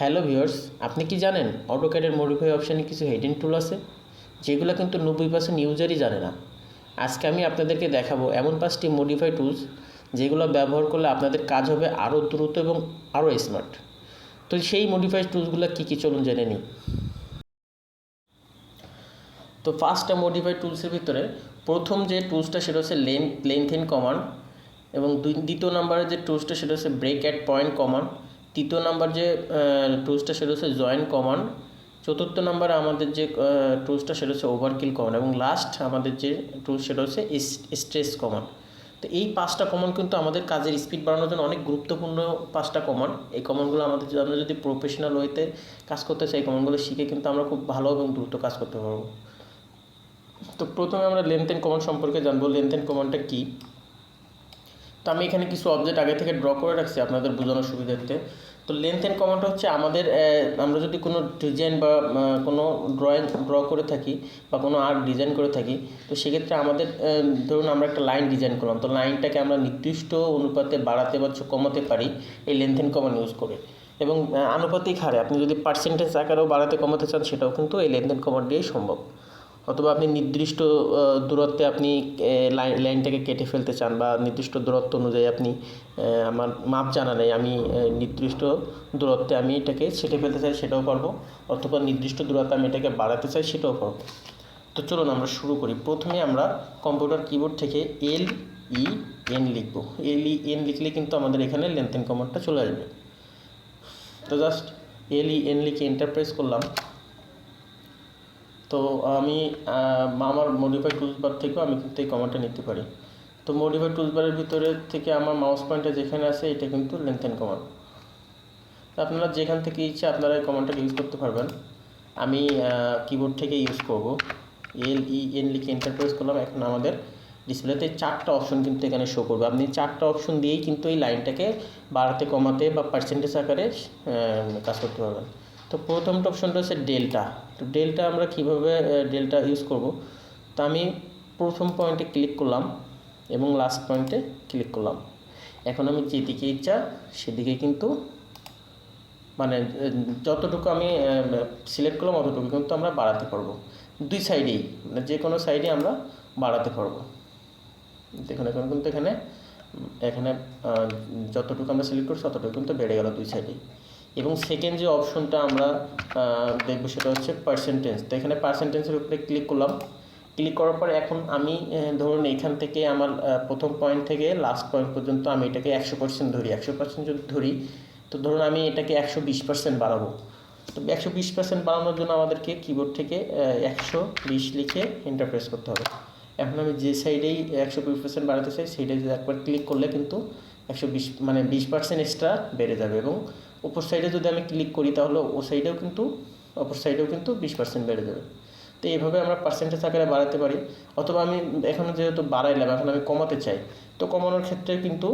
Hello viewers, আপনি কি জানেন অটোক্যাডের মডিফাই অপশানে কিছু হিডেন টুল আছে যেগুলো কিন্তু 90% ইউজারই জানে না। আজকে আমি আপনাদেরকে দেখাবো এমন 5টি মডিফাই টুলস যেগুলো ব্যবহার করলে আপনাদের কাজ হবে আরও দ্রুত এবং আরও স্মার্ট। তো সেই মডিফাই টুলসগুলো কী চলুন জেনে নিই। তো ফার্স্টটা মডিফাই টুলসের ভিতরে প্রথম যে টুলসটা সেটা হচ্ছে লেন্থেন কমান্ড, এবং দ্বিতীয় নাম্বারের যে টুলসটা সেটা হচ্ছে ব্রেক অ্যাট পয়েন্ট কমান্ড, তৃতীয় নাম্বার যে টুলসটা সেটা হচ্ছে জয়েন কমান্ড, চতুর্থ নাম্বারে আমাদের যে টুলসটা সেটা হচ্ছে ওভারকিল কমান্ড, এবং লাস্ট আমাদের যে টুলস সেটা হচ্ছে স্ট্রেস কমান্ড। তো এই 5টা কমান্ড কিন্তু আমাদের কাজের স্পিড বাড়ানোর জন্য অনেক গুরুত্বপূর্ণ 5টা কমান্ড। এই কমান্ডগুলো আমরা যদি প্রফেশনাল ওয়েতে কাজ করতে চাই, কমান্ডগুলো শিখে কিন্তু আমরা খুব ভালো এবং দ্রুত কাজ করতে পারবো। তো প্রথমে আমরা লেন্থেন কমান্ড সম্পর্কে জানবো। লেন্থেন কমান্ডটা কী? তো আমি এখানে কিছু অবজেক্ট আগে থেকে ড্র করে রাখছি আপনাদের বোঝানোর সুবিধার্থে। তো লেন্থেন কমান্ডটা হচ্ছে আমাদের আমরা যদি কোনো ডিজাইন বা কোনো ড্র করে থাকি বা কোনো আর্ট ডিজাইন করে থাকি, তো সেক্ষেত্রে আমাদের ধরুন আমরা একটা লাইন ডিজাইন করলাম, তো লাইনটাকে আমরা নির্দিষ্ট অনুপাতে বাড়াতে বা কমাতে পারি এই লেন্থেন কমান্ড ইউজ করে। এবং আনুপাতিক হারে আপনি যদি পার্সেন্টেজ আকারেও বাড়াতে কমাতে চান, সেটাও কিন্তু এই লেন্থেন কমান্ড দিয়েই সম্ভব। অথবা আপনি নির্দিষ্ট দূরত্বে আপনি লাইনটাকে কেটে ফেলতে চান, বা নির্দিষ্ট দূরত্ব অনুযায়ী আপনি আমার মাপ জানা নেই, আমি নির্দিষ্ট দূরত্বে আমি এটাকে ছেটে ফেলতে চাই, সেটাও পারবো। অথবা নির্দিষ্ট দূরত্বে আমি এটাকে বাড়াতে চাই, সেটাও পারবো। তো চলুন আমরা শুরু করি। প্রথমে আমরা কম্পিউটার কিবোর্ড থেকে LEN লিখব। LEN লিখলে কিন্তু আমাদের এখানে লেন্থেন কমান্ডটা চলে আসবে। তো জাস্ট LEN লিখে এন্টার প্রেস করলাম। তো আমি আমার মডিফাই টুলস বার থেকেও আমি কিন্তু এই কমান্ডটা নিতে পারি। তো মডিফাই টুলস বারের ভিতরে থেকে আমার মাউস পয়েন্টটা যেখানে আছে এটা কিন্তু লেন্থেন কমান্ড। তো আপনারা যেখান থেকে ইচ্ছে আপনারা এই কমান্ডটাকে ইউজ করতে পারবেন। আমি কিবোর্ড থেকে ইউজ করব। LEN লিখে এন্টার প্রেস করলাম। এখন আমাদের ডিসপ্লেতে 4টা অপশন কিন্তু এখানে শো করবে। আপনি 4টা অপশন দিয়েই কিন্তু এই লাইনটাকে বাড়াতে কমাতে বা পার্সেন্টেজ আকারে কাজ করতে পারবেন। তো প্রথমটা অপশনটা হচ্ছে ডেল্টা। তো ডেল্টা আমরা কীভাবে ডেল্টা ইউজ করব? তো আমি প্রথম পয়েন্টে ক্লিক করলাম এবং লাস্ট পয়েন্টে ক্লিক করলাম। এখন আমি যেদিকে ইচ্ছা সেদিকে কিন্তু মানে যতটুকু আমি সিলেক্ট করলাম অতটুকু কিন্তু আমরা বাড়াতে পারবো। দুই সাইডেই, মানে যে কোনো সাইডে আমরা বাড়াতে পারবো। দেখুন এখন কিন্তু এখানে যতটুকু আমরা সিলেক্ট করছি ততটুকু কিন্তু বেড়ে গেল দুই সাইডেই। এবং সেকেন্ড যে অপশনটা আমরা দেখব সেটা হচ্ছে পার্সেন্টেজ। তো এখানে পার্সেন্টেজের উপরে ক্লিক করলাম। ক্লিক করার পর এখন আমি ধরুন এখান থেকে আমার প্রথম পয়েন্ট থেকে লাস্ট পয়েন্ট পর্যন্ত আমি এটাকে 100% ধরি। 100% যদি ধরি, তো ধরুন আমি এটাকে 120% বাড়াবো। তো 120% বাড়ানোর জন্য আমাদেরকে কিবোর্ড থেকে 120 লিখে এন্টার প্রেস করতে হবে। এখন আমি যে সাইডেই 120% বাড়াতে চাই সেইটাই যদি একবার ক্লিক করলে কিন্তু 120 মানে 20% এক্সট্রা বেড়ে যাবে। এবং উপর সাইডে যদি আমি ক্লিক করি তাহলে ও সাইডেও কিন্তু অপর সাইডেও কিন্তু 20% বেড়ে যাবে। তো এইভাবে আমরা পার্সেন্টেজ আকারে বাড়াতে পারি। অথবা আমি এখন যেহেতু বাড়াইলাম, এখন আমি কমাতে চাই, তো কমানোর ক্ষেত্রে কিন্তু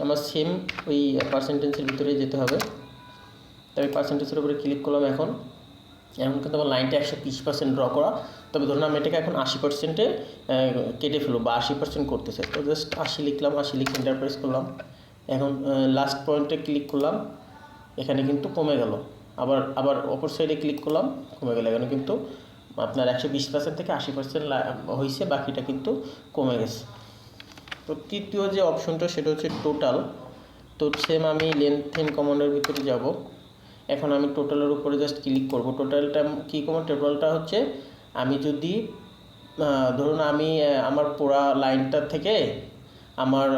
আমার সেম ওই পার্সেন্টেজের ভিতরেই যেতে হবে। তো আমি পার্সেন্টেজের উপরে ক্লিক করলাম। এখন কিন্তু আমার লাইনটা 120% ড্র করা, তবে ধরুন আমি এটাকে এখন 80%-এ কেটে ফেলবো বা 80% করতে চাই। তো জাস্ট 80 লিখলাম, 80 লিখে এন্টার প্রেস করলাম। এখন লাস্ট পয়েন্টে ক্লিক করলাম, এখানে কিন্তু কমে গেল। আবার অপর সাইডে ক্লিক করলাম, কমে গেল। এখানে কিন্তু আপনার 120% থেকে 80% হয়েছে, বাকিটা কিন্তু কমে গেছে। তো তৃতীয় যে অপশনটা সেটা হচ্ছে টোটাল। তো সেম আমি লেন্থেন কমান্ডের ভিতরে যাব। এখন আমি টোটালের উপরে জাস্ট ক্লিক করব। টোটালটা কী কমান্ড? টোটালটা হচ্ছে আমি যদি ধরুন আমি আমার পুরা লাইনটার থেকে আমার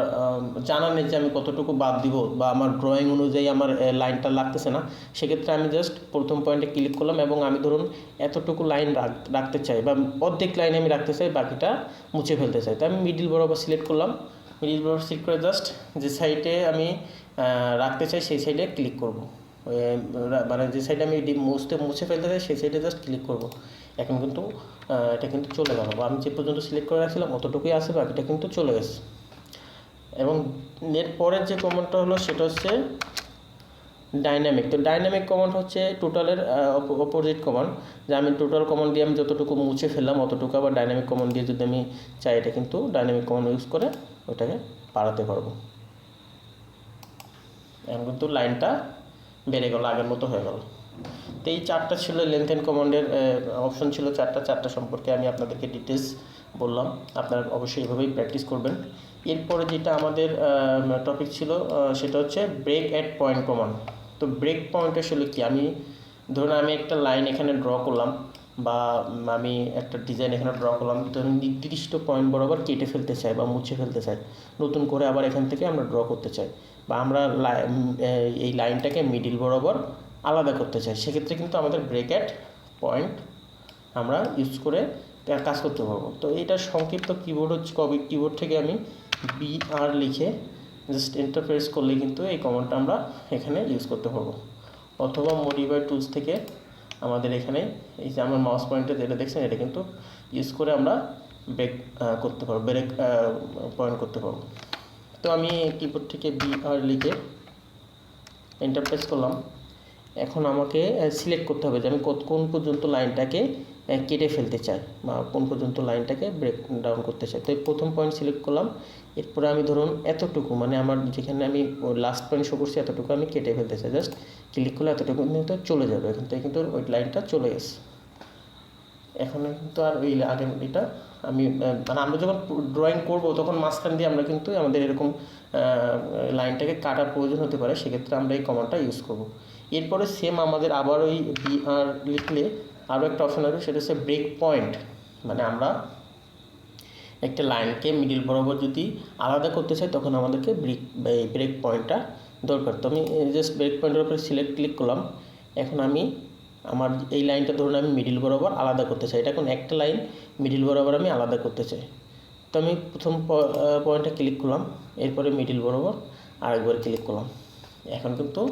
জানা নেই যে আমি কতটুকু বাদ দিব, বা আমার ড্রয়িং অনুযায়ী আমার লাইনটা লাগতেছে না, সেক্ষেত্রে আমি জাস্ট প্রথম পয়েন্টে ক্লিক করলাম এবং আমি ধরুন এতটুকু লাইন রাখতে চাই, বা অর্ধেক লাইন আমি রাখতে চাই, বাকিটা মুছে ফেলতে চাই। তো আমি মিডিল বরাবর সিলেক্ট করলাম। মিডিল বরাবর সিলেক্ট করে জাস্ট যে সাইডে আমি রাখতে চাই সেই সাইডে ক্লিক করব। মানে যে সাইডে আমি মুছে ফেলতে চাই সেই সাইডে জাস্ট ক্লিক করব। এখন কিন্তু এটা কিন্তু চলে গেল, বা আমি যে পর্যন্ত সিলেক্ট করে রাখছিলাম অতটুকুই আছে, বাকিটা কিন্তু চলে গেছে। এবং এর পরের যে কমান্ডটা হলো সেটা হচ্ছে ডাইনামিক। তো ডাইনামিক কমান্ড হচ্ছে টোটালের অপোজিট কমান্ড। যে আমি টোটাল কমান্ড দিয়ে আমি যতটুকু মুছে ফেললাম অতটুকু আবার ডাইনামিক কমান্ড দিয়ে যদি আমি চাই, এটা কিন্তু ডাইনামিক কমান্ড ইউজ করে ওটাকে বাড়াতে পারবো। এখন কিন্তু লাইনটা বেড়ে গেল, আগের মতো হয়ে গেল। তো এই 4টা ছিল লেন্থেন কমান্ডের অপশন ছিল 4টা সম্পর্কে আমি আপনাদেরকে ডিটেলস বললাম। আপনারা অবশ্যই এভাবেই প্র্যাকটিস করবেন। এরপরে যেটা আমাদের টপিক ছিল সেটা হচ্ছে ব্রেক অ্যাট পয়েন্ট কমান্ড। তো ব্রেক পয়েন্ট আসলে কি, আমি ধরুন আমি একটা লাইন এখানে ড্র করলাম বা আমি একটা ডিজাইন এখানে ড্র করলাম, তো আমি নির্দিষ্ট পয়েন্ট বরাবর কেটে ফেলতে চাই বা মুছে ফেলতে চাই, নতুন করে আবার এখান থেকে আমরা ড্র করতে চাই, বা আমরা এই লাইনটাকে মিডিল বরাবর আলাদা করতে চাই, সেক্ষেত্রে কিন্তু আমাদের ব্রেক অ্যাট পয়েন্ট আমরা ইউজ করে কাজ করতে পারবো। তো এইটার সংক্ষিপ্ত কিবোর্ড হচ্ছে কিবোর্ড থেকে আমি BR লিখে জাস্ট এন্টার প্রেস করলে কিন্তু এই কমান্ডটা আমরা এখানে ইউজ করতে পারবো। অথবা মডিফাই টুলস থেকে আমাদের এখানে এই যে আমার মাউস পয়েন্টে যেটা দেখছেন এটা কিন্তু ইউজ করে আমরা ব্রেক করতে পারবো, ব্রেক পয়েন্ট করতে পারবো। তো আমি কিবোর্ড থেকে BR লিখে এন্টার প্রেস করলাম। এখন আমাকে সিলেক্ট করতে হবে যে আমি কোন পর্যন্ত লাইনটাকে কেটে ফেলতে চাই বা কোন পর্যন্ত লাইনটাকে ব্রেক ডাউন করতে চাই। তো এই প্রথম পয়েন্ট সিলেক্ট করলাম। এরপরে আমি ধরুন এতটুকু, মানে আমার যেখানে আমি লাস্ট পয়েন্ট শো করছি এতটুকু আমি কেটে ফেলতে চাই, জাস্ট ক্লিক করলে এতটুকু কিন্তু চলে যাবে, এখান থেকে কিন্তু ওই লাইনটা চলে গেছে। এখন কিন্তু আর ওই আগের এটা আমি মানে আমরা যখন ড্রয়িং করব তখন মাঝখান দিয়ে আমরা কিন্তু আমাদের এরকম লাইনটাকে কাটার প্রয়োজন হতে পারে, সেক্ষেত্রে আমরা এই কমান্ডটা ইউজ করব। এরপরে সেম আমাদের আবার ওই BR লিখলে আরও একটা অপশন আসবে, সেটা হচ্ছে ব্রেক পয়েন্ট। মানে আমরা একটা লাইনকে মিডিল বরাবর যদি আলাদা করতে চাই তখন আমাদেরকে ব্রেক পয়েন্টটা দরকার। তো আমি জাস্ট ব্রেক পয়েন্টের উপরে ক্লিক করলাম। এখন আমি আমার এই লাইনটা ধরুন আমি মিডিল বরাবর আলাদা করতে চাই, এটা এখন একটা লাইন মিডিল বরাবর আমি আলাদা করতে চাই। তো আমি প্রথম পয়েন্টে ক্লিক করলাম, এরপরে মিডিল বরাবর আরেকবার ক্লিক করলাম। এখন কিন্তু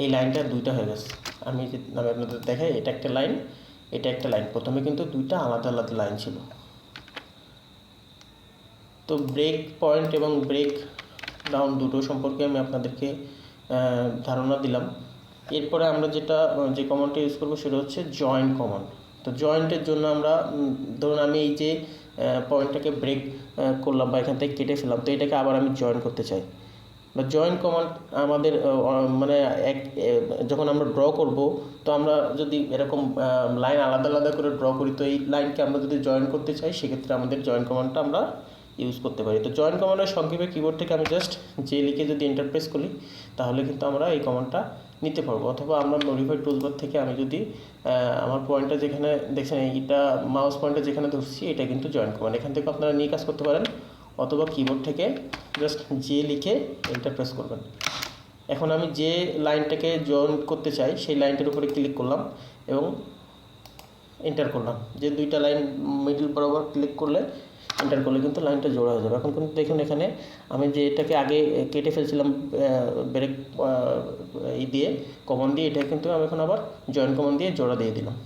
এই লাইনটা দুইটা হয়ে গেছে। আমি আপনাদের দেখাই, এটা একটা লাইন, এটা একটা লাইন, প্রথমে কিন্তু দুইটা আলাদা আলাদা লাইন ছিল। তো ব্রেক পয়েন্ট এবং ব্রেক ডাউন দুটো সম্পর্কে আমি আপনাদেরকে ধারণা দিলাম। এরপরে আমরা যে কমান্ডটা ইউজ করবো সেটা হচ্ছে জয়েন্ট কমান্ড। তো জয়েন্টের জন্য আমরা ধরুন আমি এই যে পয়েন্টটাকে ব্রেক করলাম বা এখান থেকে কেটে ফেললাম, তো এটাকে আবার আমি জয়েন করতে চাই। বা জয়েন্ট কমান্ড আমাদের মানে যখন আমরা ড্র করব, তো আমরা যদি এরকম লাইন আলাদা আলাদা করে ড্র করি, তো এই লাইনকে আমরা যদি জয়েন করতে চাই সেক্ষেত্রে আমাদের জয়েন্ট কমান্ডটা আমরা ইউজ করতে পারি। তো জয়েন্ট কমান্ডের সংক্ষেপে কিবোর্ড থেকে আমি জাস্ট যে লিখে যদি এন্টার প্রেস করি তাহলে কিন্তু আমরা এই কমান্ডটা নিতে পারবো। অথবা আমরা মডিফাই টুলসবার থেকে আমি যদি আমার পয়েন্টটা যেখানে দেখছেন এইটা মাউস পয়েন্টটা যেখানে ধরছি এটা কিন্তু জয়েন্ট কমান্ড, এখান থেকে আপনারা নিয়ে কাজ করতে পারেন। অথবা কিবোর্ড থেকে জাস্ট যে লিখে এন্টার প্রেস করবেন। এখন আমি যে লাইনটাকে জয়েন করতে চাই সেই লাইনটার উপরে ক্লিক করলাম এবং এন্টার করলাম। যে দুইটা লাইন মিডল বরাবর ক্লিক করলে এন্টার করলে কিন্তু লাইনটা জোড়া হয়ে যাবে। এখন কিন্তু দেখুন এখানে আমি যে এটাকে আগে কেটে ফেলছিলাম ব্রেক দিয়ে কমান্ড দিয়ে, এটা কিন্তু আমি এখন আবার জয়েন কমান্ড দিয়ে জোড়া দিয়ে দিলাম।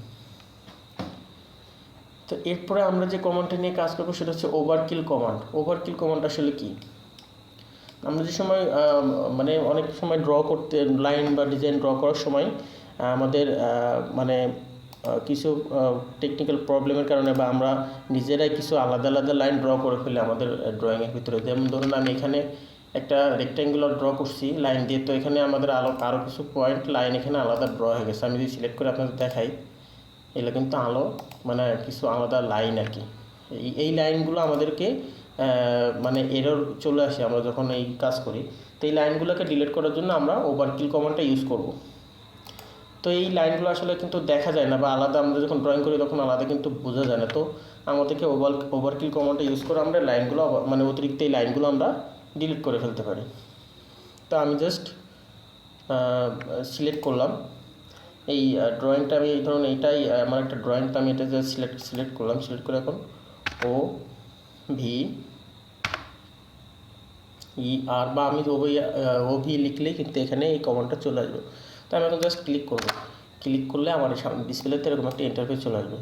তো এরপরে আমরা যে কমান্ডটা নিয়ে কাজ করবো সেটা হচ্ছে ওভারকিল কমান্ড। ওভারকিল কমান্ড আসলে কি, আমরা যে সময় মানে অনেক সময় ড্র করতে লাইন বা ডিজাইন ড্র করার সময় আমাদের মানে কিছু টেকনিক্যাল প্রবলেমের কারণে বা আমরা নিজেরাই কিছু আলাদা আলাদা লাইন ড্র করে ফেলি আমাদের ড্রয়িংয়ের ভিতরে। যেমন ধরুন আমি এখানে একটা রেক্ট্যাঙ্গুলার ড্র করছি লাইন দিয়ে, তো এখানে আমাদের আরও কিছু পয়েন্ট লাইন এখানে আলাদা ড্র হয়ে গেছে। আমি যদি সিলেক্ট করে আপনাদের দেখাই, এগুলো কিন্তু মানে কিছু আলাদা লাইন আর কি। এই লাইনগুলো আমাদেরকে মানে এরর চলে আসে আমরা যখন এই কাজ করি। তো এই লাইনগুলোকে ডিলিট করার জন্য আমরা ওভারকিল কমান্ডটা ইউজ করব। তো এই লাইনগুলো আসলে কিন্তু দেখা যায় না বা আলাদা আমরা যখন ড্রয়িং করি তখন আলাদা কিন্তু বোঝা যায় না। তো আমাদেরকে ওভারকিল কমান্ডটা ইউজ করে আমরা লাইনগুলো মানে অতিরিক্ত এই লাইনগুলো আমরা ডিলিট করে ফেলতে পারি। তো আমি জাস্ট সিলেক্ট করলাম এই ড্রয়িংটা, আমি ধরুন এইটাই আমার একটা ড্রয়িং, তো আমি এটা জাস্ট সিলেক্ট করলাম। সিলেক্ট করে এখন OVER বা আমি OV লিখলেই কিন্তু এখানে এই কমান্ডটা চলে আসবে। তো আমি এখন জাস্ট ক্লিক করব। ক্লিক করলে আমার ডিসপ্লেতে এরকম একটা ইন্টারফেস চলে আসবে।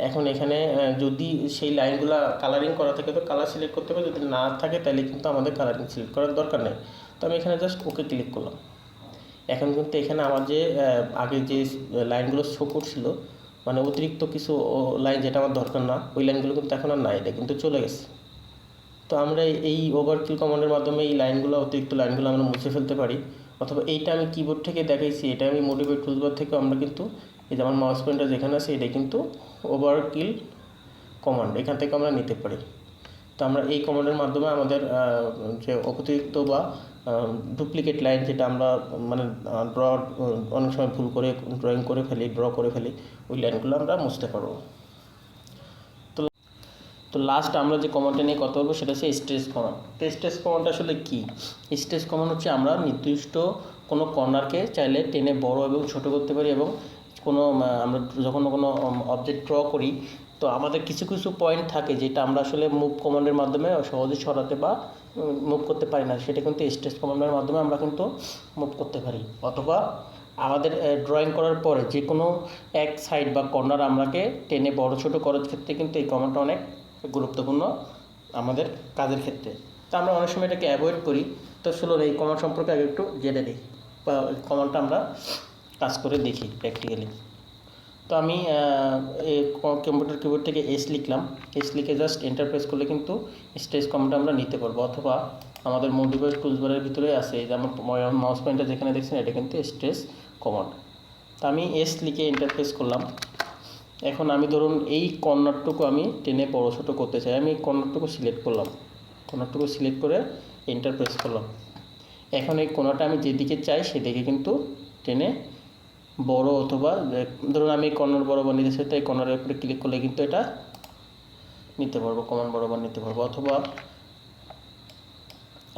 এখন এখানে যদি সেই লাইনগুলো কালারিং করা থাকে তো কালার সিলেক্ট করতে হবে, যদি না থাকে তাহলে কিন্তু আমাদের কালারিং সিলেক্ট করার দরকার নেই। তো আমি এখানে জাস্ট ওকে ক্লিক করলাম। এখন কিন্তু এখানে আমার যে আগে যে লাইনগুলো শো করছিল মানে অতিরিক্ত কিছু লাইন যেটা আমার দরকার না, ওই লাইনগুলো কিন্তু এখন আর নাই, এটা কিন্তু চলে গেছে। তো আমরা এই ওভারকিল কমান্ডের মাধ্যমে এই লাইনগুলো অতিরিক্ত লাইনগুলো আমরা মুছে ফেলতে পারি। অথবা এইটা আমি কিবোর্ড থেকে দেখাইছি, এটা আমি মডিফাই টুলসবার থেকে আমরা কিন্তু এই যে আমার মাউস পয়েন্টার যেখানে আছে এটা কিন্তু ওভারকিল কমান্ড, এখান থেকে আমরা নিতে পারি। তো আমরা এই কমান্ডের মাধ্যমে আমাদের যে অতিরিক্ত বা ডুপ্লিকেট লাইন যেটা আমরা মানে অনেক সময় ভুল করে ড্রয়িং করে ফেলি, ড্র করে ফেলি, ওই লাইনগুলো আমরা মুছতে পারবো। তো লাস্ট আমরা যে কমান্ডটা নিয়ে কথা বলবো সেটা হচ্ছে স্ট্রেস কমান্ড। তো স্ট্রেস কমান্ড আসলে কি? স্ট্রেস কমান্ড হচ্ছে আমরা নির্দিষ্ট কোনো কর্নারকে চাইলে টেনে বড় এবং ছোট করতে পারি, এবং কোনো আমরা যখন কোনো অবজেক্ট ড্র করি তো আমাদের কিছু কিছু পয়েন্ট থাকে যেটা আমরা আসলে মুভ কমান্ডের মাধ্যমে সহজে সরাতে বা মুভ করতে পারি না, সেটা কিন্তু স্ট্রেস কমান্ডের মাধ্যমে আমরা কিন্তু মুভ করতে পারি। অথবা আমাদের ড্রয়িং করার পরে যে কোনো এক সাইড বা কর্নার আমরাকে টেনে বড় ছোট করার ক্ষেত্রে কিন্তু এই কমান্ডটা অনেক গুরুত্বপূর্ণ আমাদের কাজের ক্ষেত্রে। তো আমরা অনেক সময় এটাকে অ্যাভয়েড করি। তো চলুন এই কমান্ড সম্পর্কে আগে একটু জেনে নিই, বা কমান্ডটা আমরা কাজ করে দেখি প্র্যাকটিক্যালি। তো আমি এই কম্পিউটার কিবোর্ড থেকে এস লিখলাম, এস লিখে জাস্ট এন্টার প্রেস করলে কিন্তু স্ট্রেস কমান্ডটা আমরা নিতে পারবো। অথবা আমাদের মডিফাই টুলসবারের ভিতরে আছে, যে আমার মাউস পয়েন্টার যেখানে দেখছেন এটা কিন্তু স্ট্রেস কমান্ড। তো আমি এস লিখে এন্টার প্রেস করলাম। এখন আমি ধরুন এই কর্নারটুকু আমি টেনে বড় ছোটো করতে চাই, আমি এই কর্নারটুকু সিলেক্ট করলাম, কর্নারটুকু সিলেক্ট করে এন্টার প্রেস করলাম। এখন এই কোণাটা আমি যেদিকে চাই সেদিকে কিন্তু টেনে বড়, অথবা ধরুন আমি কর্নার বরাবর নিতে চাই, তাই কর্নারের উপরে ক্লিক করলে কিন্তু এটা নিতে পারবো, কর্নার বরাবর নিতে পারবো। অথবা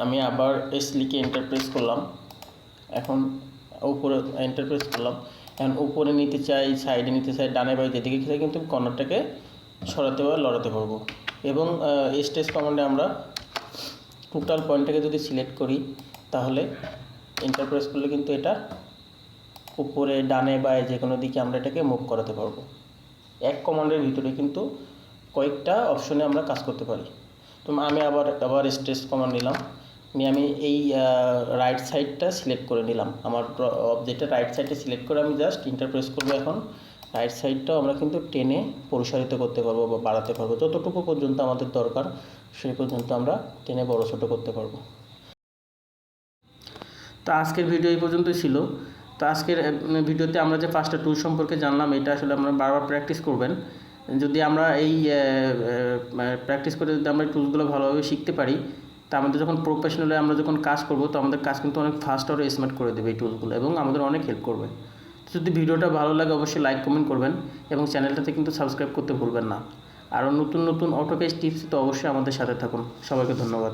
আমি আবার এস লিখে এন্টার প্রেস করলাম, এখন উপরে এন্টার প্রেস করলাম, এখন উপরে নিতে চাই, সাইডে নিতে চাই, ডানে বাই যেদিকে চাই কিন্তু কর্নারটাকে সরাতে বা লড়াতে পারবো। এবং স্ট্রেস কমান্ডে আমরা টোটাল পয়েন্টটাকে যদি সিলেক্ট করি তাহলে এন্টার প্রেস করলে কিন্তু এটা উপরে ডানে বায়ে যে কোনো দিকে আমরা এটাকে মুভ করাতে পারবো। এক কমান্ডের ভিতরে কিন্তু কয়েকটা অপশনে আমরা কাজ করতে পারি। তো আমি আবার স্ট্রেস কমান্ড নিলাম, নিয়ে আমি এই রাইট সাইডটা সিলেক্ট করে নিলাম, আমার অবজেক্টের রাইট সাইডটা সিলেক্ট করে আমি জাস্ট এন্টার প্রেস করবো। এখন রাইট সাইডটাও আমরা কিন্তু টেনে প্রসারিত করতে পারবো বা বাড়াতে পারবো, যতটুকু পর্যন্ত আমাদের দরকার সেই পর্যন্ত আমরা টেনে বড় ছোটো করতে পারবো। তো আজকের ভিডিও এই পর্যন্তই ছিল। তো আজকের ভিডিওতে আমরা যে 5টা টুল সম্পর্কে জানলাম, এটা আসলে আমরা বারবার প্র্যাকটিস করবেন। যদি আমরা এই প্র্যাকটিস করে যদি আমরা টুলসগুলো ভালোভাবে শিখতে পারি, তা আমাদের যখন প্রফেশনালি আমরা যখন কাজ করব তো আমাদের কাজ কিন্তু অনেক ফাস্ট আর স্মার্ট করে দেবে এই টুলসগুলো, এবং আমাদের অনেক হেল্প করবে। যদি ভিডিওটা ভালো লাগে অবশ্যই লাইক কমেন্ট করবেন, এবং চ্যানেলটাতে কিন্তু সাবস্ক্রাইব করতে ভুলবেন না। আরও নতুন নতুন অটোক্যাড টিপস তো অবশ্যই আমাদের সাথে থাকুন। সবাইকে ধন্যবাদ।